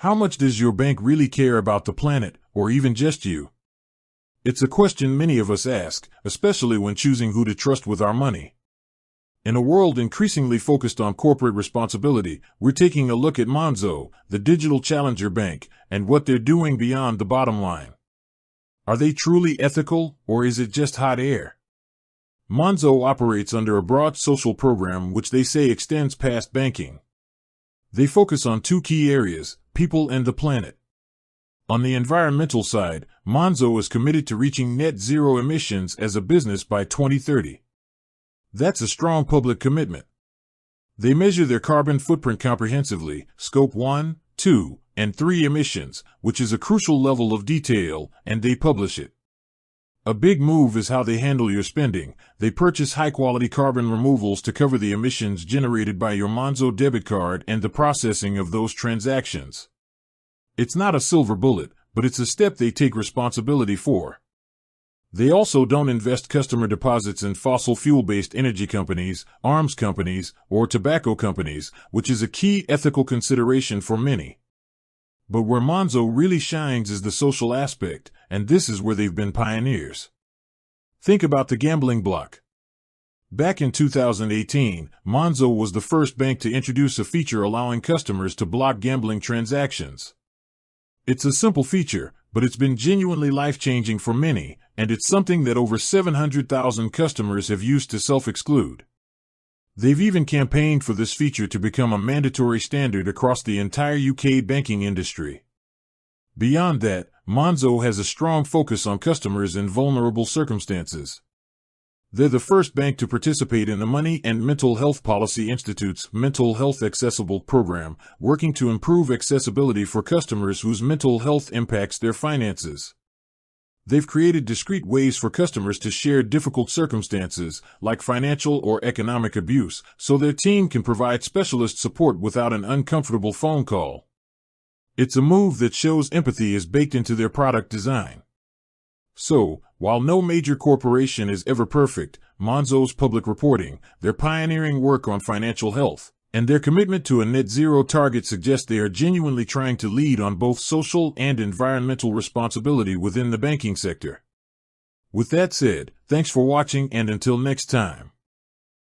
How much does your bank really care about the planet, or even just you? It's a question many of us ask, especially when choosing who to trust with our money. In a world increasingly focused on corporate responsibility, we're taking a look at Monzo, the digital challenger bank, and what they're doing beyond the bottom line. Are they truly ethical, or is it just hot air? Monzo operates under a broad social program which they say extends past banking. They focus on two key areas, people and the planet. On the environmental side, Monzo is committed to reaching net zero emissions as a business by 2030. That's a strong public commitment. They measure their carbon footprint comprehensively, Scope 1, 2, and 3 emissions, which is a crucial level of detail, and they publish it. A big move is how they handle your spending. They purchase high-quality carbon removals to cover the emissions generated by your Monzo debit card and the processing of those transactions. It's not a silver bullet, but it's a step they take responsibility for. They also don't invest customer deposits in fossil fuel-based energy companies, arms companies, or tobacco companies, which is a key ethical consideration for many. But where Monzo really shines is the social aspect, and this is where they've been pioneers. Think about the gambling block. Back in 2018, Monzo was the first bank to introduce a feature allowing customers to block gambling transactions. It's a simple feature, but it's been genuinely life-changing for many, and it's something that over 700,000 customers have used to self-exclude. They've even campaigned for this feature to become a mandatory standard across the entire UK banking industry. Beyond that, Monzo has a strong focus on customers in vulnerable circumstances. They're the first bank to participate in the Money and Mental Health Policy Institute's Mental Health Accessible program, working to improve accessibility for customers whose mental health impacts their finances. They've created discreet ways for customers to share difficult circumstances, like financial or economic abuse, so their team can provide specialist support without an uncomfortable phone call. It's a move that shows empathy is baked into their product design. So, while no major corporation is ever perfect, Monzo's public reporting, their pioneering work on financial health, and their commitment to a net zero target suggest they are genuinely trying to lead on both social and environmental responsibility within the banking sector. With that said, thanks for watching, and until next time.